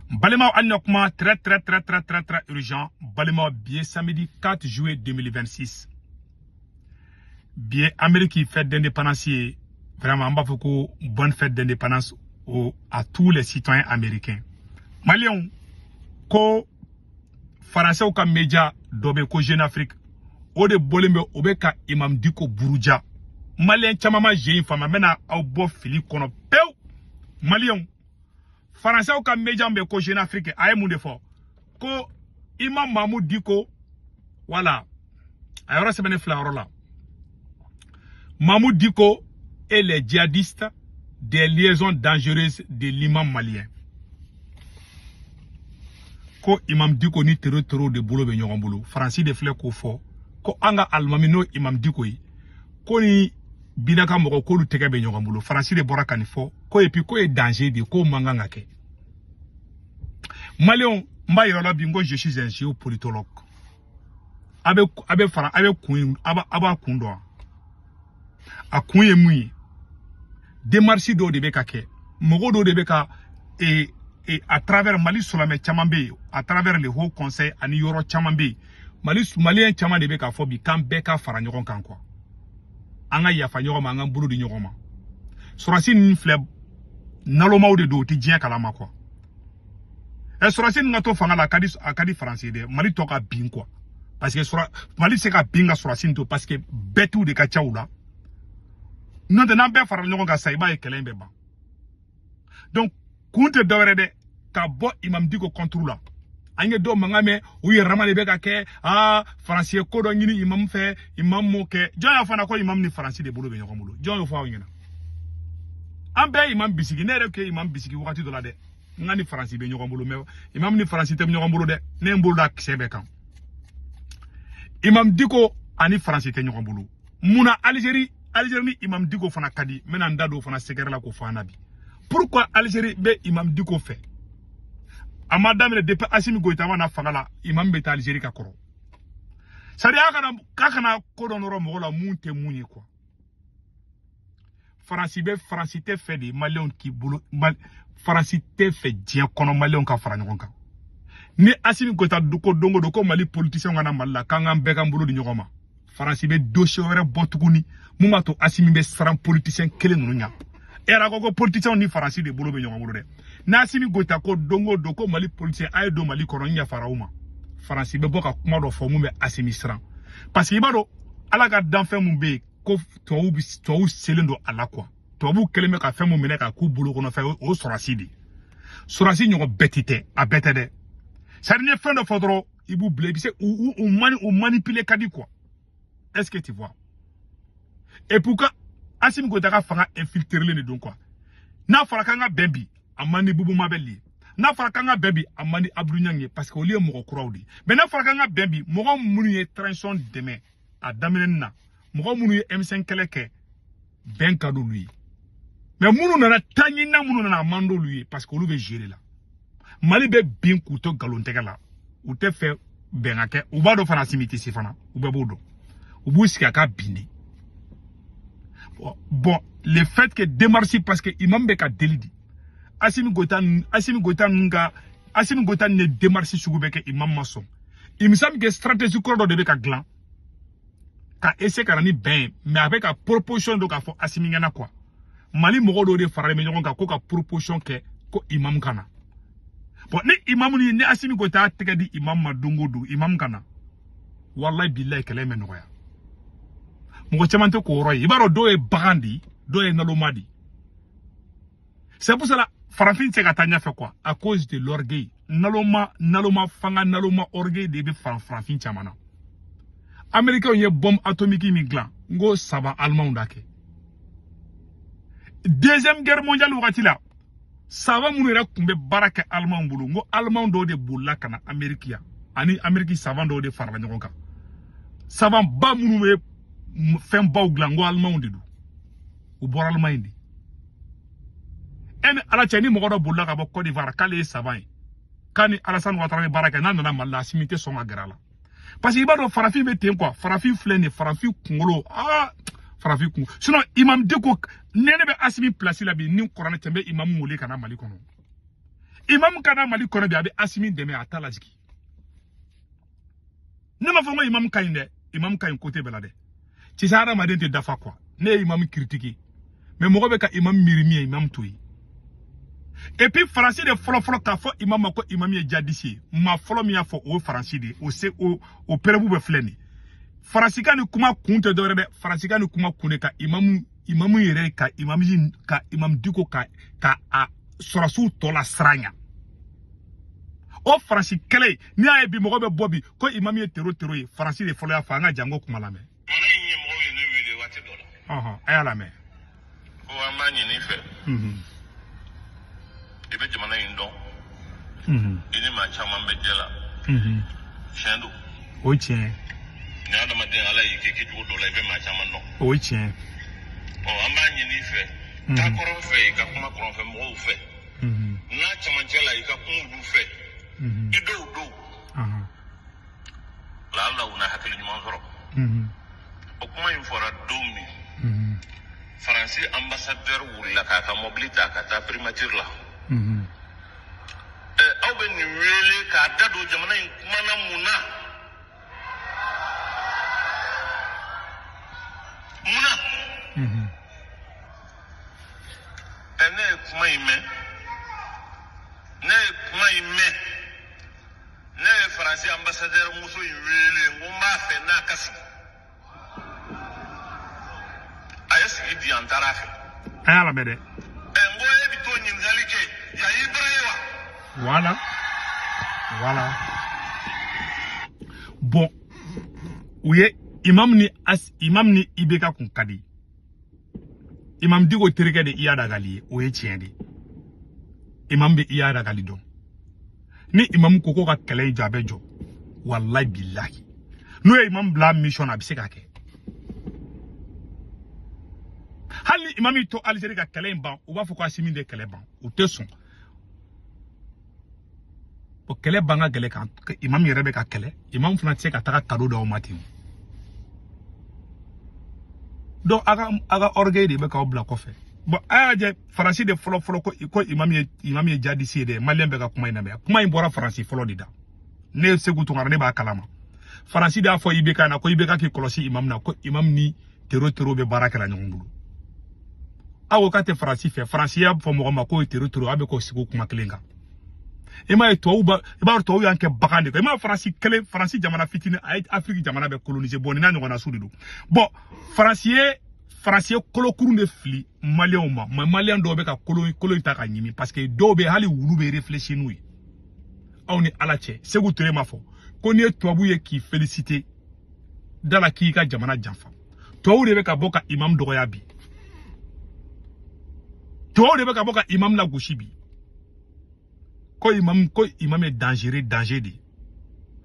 Balema Anyokma, très urgent. Balema bien samedi 4 juillet 2026. Bien Amérique fête d'indépendance. Vraiment, beaucoup bonne fête d'indépendance à tous les citoyens américains. Maliens, ko Français ou comme média dobe ko Jeune Afrique. O de bolembe obeka Imam Dicko Buruja. Malien chamama j'ai une femme mena au bo fili kono peu. Malien Français ou comme média mbe ko Jeune Afrique aye moun defo. Ko Imam Mahmoud Dicko voilà. Ayora se bene fleur là. Mahmoud Dicko et les djihadistes des liaisons dangereuses de l'imam malien. Ko Imam Dicko ni tero de boulot be nyogon boulot. Francis de fleur ko fo. Ko anga almami no Imam Dicko yi. Ko ni binaka moko ko lu tege be nyogon boulot. Francis de bora kanifo. Ko et puis ko e danger de ko manga ngake. Malion mba yorola bingo je suis un géopolitologue. Abe kundo. A kunye mouye. Démarche do de beka ke. Mogo do de beka et à travers Mali Solame Chamambe, à travers le Haut Conseil à New York Chamambe, Malien Chamam de beka fobi kan beka faranyoron kan quoi. Anga ya fanyoroma anga bulu di nyoroma. Sorasi ni fleb naloma ou de do ti dien kalama quoi. Et sorasi ngato fanga la kadi français de Mali toka bin quoi. Parce que Mali se ka binga sorasi to parce que betu de ka chaoula. Non de n'en faire le ka saiba et kelen beba. Donc, kunte dawre de ka bo Imam Dicko contrôle. Anye do mangame uye ramale beka ke français ko do ngini imam fe imam mo ke joya fana ko imam ni français de bolo be nyoko mulo. Joya fa ngina. Ambe imam bisigi ne re ke imam bisigi wakati do la de. Ngani français be nyoko mulo me imam ni français te nyoko mulo de ne mbolo da kisebe kan. Imam Dicko ani français te nyoko mulo. Muna Algérie ni Imam Dicko fana kadi mena ndado fana sekere la ko fana bi. Pourquoi Algérie be Imam Dicko fait? Amadame le depuis Assimi Goïta wana fangala Imam beta Algérie ka koro. Sadi akana kodonoro mogola munte muni quoi. Francité fait des Maliens qui boulot Francité fait dien kono Maliens ka fara nyokonka. Ni Assimi Goïta doko dongo doko Mali politicien ngana malla kanga mbeka mbulu di nyokoma. Francité dossier wera botukuni mumato Assimi be saran politicien kele nunya. Era koko politicien ni Francais de bolo be nyokoma de. Na Assimi Goïta ko dongo doko Mali politicien ay do Mali koronya farauma. Francais be boka kuma do fomu be Assimi sran. Parce que ibado ala ga danfin mu be ko to selendo ala quoi. To bu keleme ka femu mene ka ku bolo kono fa o sorasidi. Sorasi nyoko betite a betede. Ça n'est fin de fodro ibu blebise ou manipuler kadi quoi. Est-ce que tu vois? Et pourquoi Assimi Goïta ka fanga infiltrer le donc quoi? Na farakanga bembi amani bubu mabeli. Na farakanga bembi amani Abdou Niang parce que au lieu moko crowdi. Mais na farakanga bembi moko munu transition demain à Damenna. Moko munu M5 keleke ben kadou lui. Mais munu na tanyina munu na mando lui parce que lui veut gérer là. Mali be bien couteau galontega là. Ou te fait benake ou ba do fana simiti sifana ou be bodo. Ou bouski ka bindi. Bon, le fait que démarche parce que Imam beka delidi. Assimi Goïta ne démarche sur beka Imam mason. Il me semble que stratégie corps de beka glan. Ka essayer karani ben mais avec la proposition donc a fo Assimi ngana quoi. Mali mogo de farale me nyonga ko ka proposition ke ko Imam kana. Bon, ni Imam ni Assimi Goïta tege di Imam madungo du Imam kana. Wallahi billahi keleme noya. Moko chamante ko roy ibaro do e bagandi do e nalomadi. C'est pour cela Farafin se gatanya fait quoi à cause de l'orgueil. Naloma fanga naloma orgueil de Farafin chamana. Américain y bombe atomique miglan ngo saba allemand dake. Deuxième guerre mondiale wakati la sava munira kumbe baraka allemand bulu ngo allemand do de bulla kana Amerikia ani Ameriki savant do de farba nyoka. Savant ba munu fem baw glango allemand de du ou bor allemand indi en ala chani mo godo bulla ka bo Côte d'Ivoire kale savant kani Alassane Ouattara baraka nana malla simité son agrala parce que ibado farafi be ten quoi farafi flene farafi kungolo farafi kungolo sinon Imam Dicko nene be Assimi place la bi ni Corona tembe Imam Moulé kana Mali kono imam kana mali kono bi abi asimi deme atala jiki ne ma fongo imam kainde imam kain côté belade ci sara ma dente dafa quoi ne imam critiquer mais mo be ka imam mirimi imam toyi et puis français de folo ka fo imam ko imam ye jadisi ma folo mi afo o français de o se o perebu be fleni français kan kuma kunte do rebe français kan kuma kune ka imam yere ka imam diko ka a sorasu to la sranya o français kele ni ay bi mo be bobi ko imam ye tero ye français de folo ya fa nga jango kuma la me ayala me o amani ni fe ibe jamana indo ini ma chama mbejela shendo o chien ni ada ma de ala yi ke do la ibe ma chama no o chien o amani ni fe ta koron fe ka kuma koron fe mo fe na chama jela yi ka kuma du fe ido do la una hakili ni manzoro o kuma infora domi Français ambassadeur wula ka mobilita ka ta primature la aw be ni wele ka dado jamana in kuma na muna ene kuma ime ne Français ambassadeur muso wele ngomba fe na kasi ayesi idi antarafe ayala mede ngoye bitonyi nzalike ya Ibrahima voilà bon ouye imam ni ibeka kun kadi imam digo tereke de iyada gali ouye tiende imam be iyada gali don ni imam koko ka kele jabe jo wallahi billahi no imam bla mission abiseka ke hali imam to Algérie ka kele ban ou ba fo ko asimi de kele ban ou te son o kele banga gele kan imam yere be ka kele imam fana tse ka taka kado do mati do aga orgueil de be ka obla ko fe bon aje français de folo ko imam ye jadi si de malien be ka kuma ina be kuma in bora français folo dida ne segu to ngara ne ba kalama français da fo ibeka na ko ibeka ki kolosi imam na ko imam ni tero be baraka la nyongulu awo ka te français fe français ya fo mo ma ko tero abe ko sigo kuma klenga ima to ba to yanke bakande ko ima français jamana fitini ay afrique jamana be coloniser bon na ngona sudido bon français kolo kurunde fli malien ma malien do be ka kolo ta ka nyimi parce que do be hali wulu be réfléchir nous aw ni alache segu tere ma fo ko ni to abuye ki féliciter dala ki ka jamana janfa to de be ka boka imam dogoya bi to de be ka boka imam la goshibi ko imam est danger de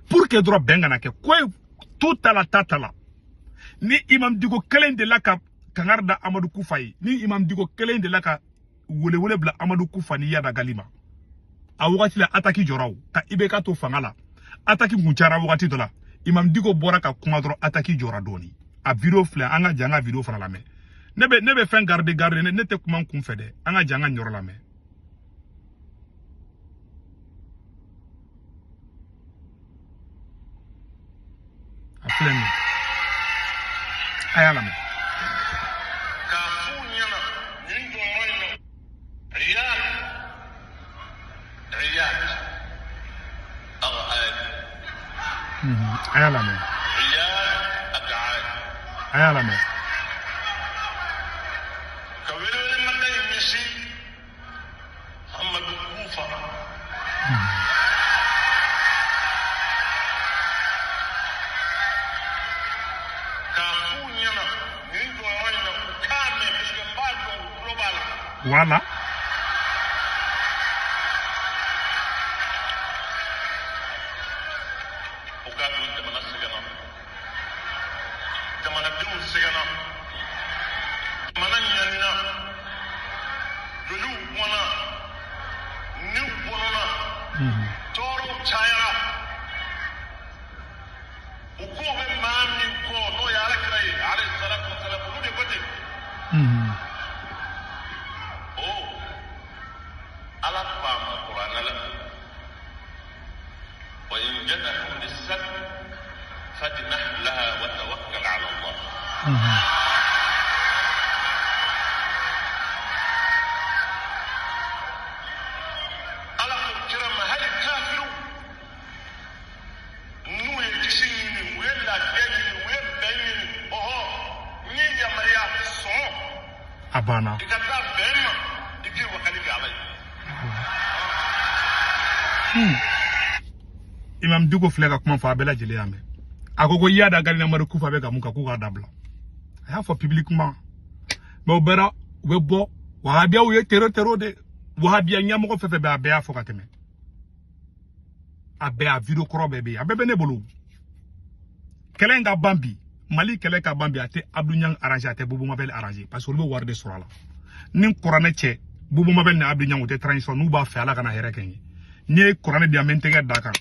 pour que droit bengana ke ko tout la tatala ni imam digo kelen de la ka kangarda Amadou Koufayi ni imam digo kelen de la ka wole bla Amadou Koufani yada galima a wakati la ataki joraw ka ibeka to fangala ataki munchara wakati dola imam digo bora ka kuma dro ataki jora doni a video fla anga janga video fana la me nebe fin garde ne te kuma kun fede anga janga nyoro la me Pleno. Ayala me. Ayala me. Ayala me. Voilà. جنحوا للسلم فاجنح لها وتوكل على الله. Abana. Imam Dugo flega kuma fa bela jele yame. Agogo yada gari na maru kufa bega muka kuka dabla. I have for publiquement. Mais obera webo wahabia uye tero de wahabia nyamo ko fefe be abea fo kateme. Abea video kro bebe abebe ne bolu. Kelenga bambi Mali keleka bambi ate Abdou Niang arrangé ate Boubou Mabel arrangé parce que le war de sura la. Nin korane che Boubou Mabel na Abdou Niang te transition nu ba fe ala kana here kenyi. Ni korane dia mentege daka.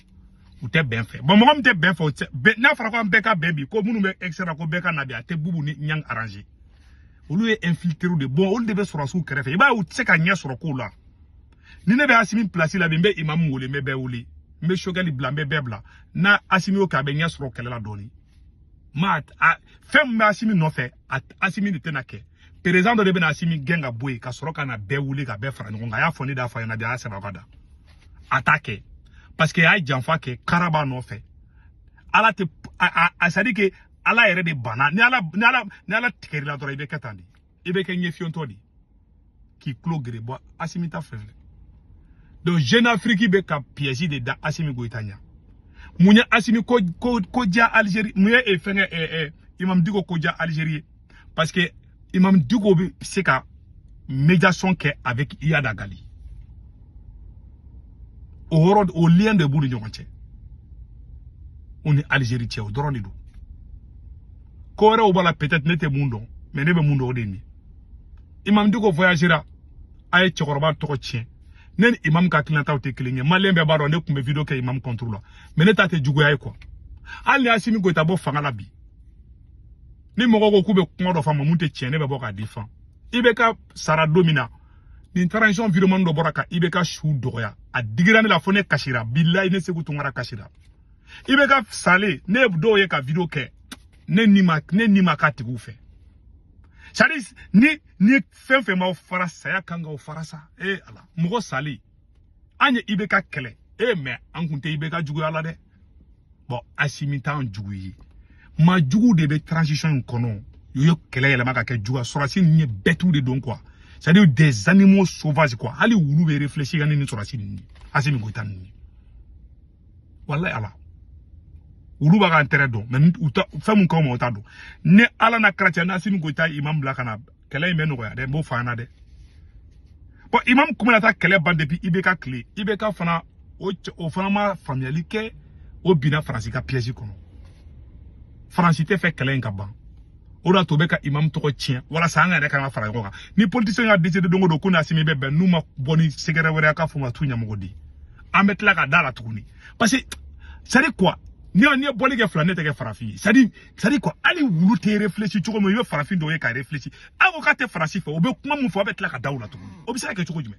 Ou te ben fait. Bon, moi, je ben fait. Na fara ko beka baby ko munu be extra ko beka na bia te Boubou ni Niang arrangé. Ou lui infiltré de bon, on devait sur sous kerefe. Iba ou tse ka nya sur ko la. Ni ne be asimi place la bembe imam wole me be wole. Me shogali blambe bebla. Na asimi o ka be nya sur kele la doni. Mat fem me asimi no fait asimi de tenake. Président de ben asimi genga boy ka soro kana be wole ka be fra nga ya foni da fa na bia se babada. Attaquer. Parce que ay janfa ke karaba no fait. Ala te asadi ke ala yere de bana ni ala tikeri la dora ibe katandi ibe ke nyefion todi ki klogre bo asimi ta frère donc jeune afrique be ka piège de da asimi goitanya munya asimi ko dia Algérie munya e fenge imam Dugo ko dia Algérie parce que imam Dugo be c'est ka médiation ke avec Iyada Gali au lien de bout de ñonche on est Algérie tché au drone du Kora ubala peut-être n'était mundo, mais nebe mundo odeni. Imam Dugo voyagera, aye chokoroba toko chien. Nen imam ka kilanta ote kilinge, malembe baro ne kumbe video ke imam contrôle. Mais ne tate jugo yae quoi. Ali asimi go tabo fangala bi. Ni mogo kube kuma do fama munte chien nebe boka défend. Ibeka sara domina. Ni transition environnement do boraka ibeka chou doya. A digirane la fone kashira, billahi ne seku tungara kashira. Ibeka sale, ne do ye ka video ke. Ne ni ma katigu fe. Chadi ni fe ma farasa ya kanga o farasa ala mugo sali anye ibeka kele me ankunte ibeka jugu ala de bon asimita en jugu yi ma jugu de be transition kono yo kele yele maka ke jugu sorasi ni betu de don quoi c'est-à-dire des animaux sauvages quoi ali wulu be réfléchir gani ni sorasi ni asimi goitan ni wallahi ala ulu ba ga intérêt do mais fa mun ko mo ta do ne ala na chrétien na sinu goita imam bla kana kele me no ya de bo fana de bon imam kuma ta kele ban depuis ibeka clé ibeka fana o fana ma famille ke o bina français ka piège kono français te fait kele ngaba o da to beka imam to ko tien wala sa nga de kana fara ko ni politicien a décidé dongo do kuna simi bebe numa boni segere were ka fuma tunya mogodi ametla ka dala tukuni parce que c'est quoi ni boli ke flanete ke farafi c'est-à-dire quoi ali wulu te réfléchir choko mo yo farafi do ye ka réfléchir avocat te farafi fo obe kuma mu fo abetla ka dawla to obi se ka choko jume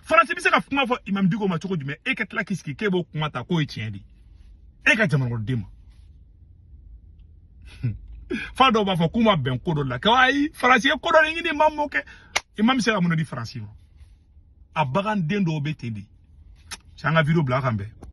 farafi bi se ka kuma fo imam Dugo ma choko jume e ke tla kiski ke bo kuma ta ko etien di e ka jamano dema fa do ba fo kuma ben ko do la ka ai farafi ko do ni mammo ke imam se ka mo di farafi abagan dendo obe tendi sanga video bla kambe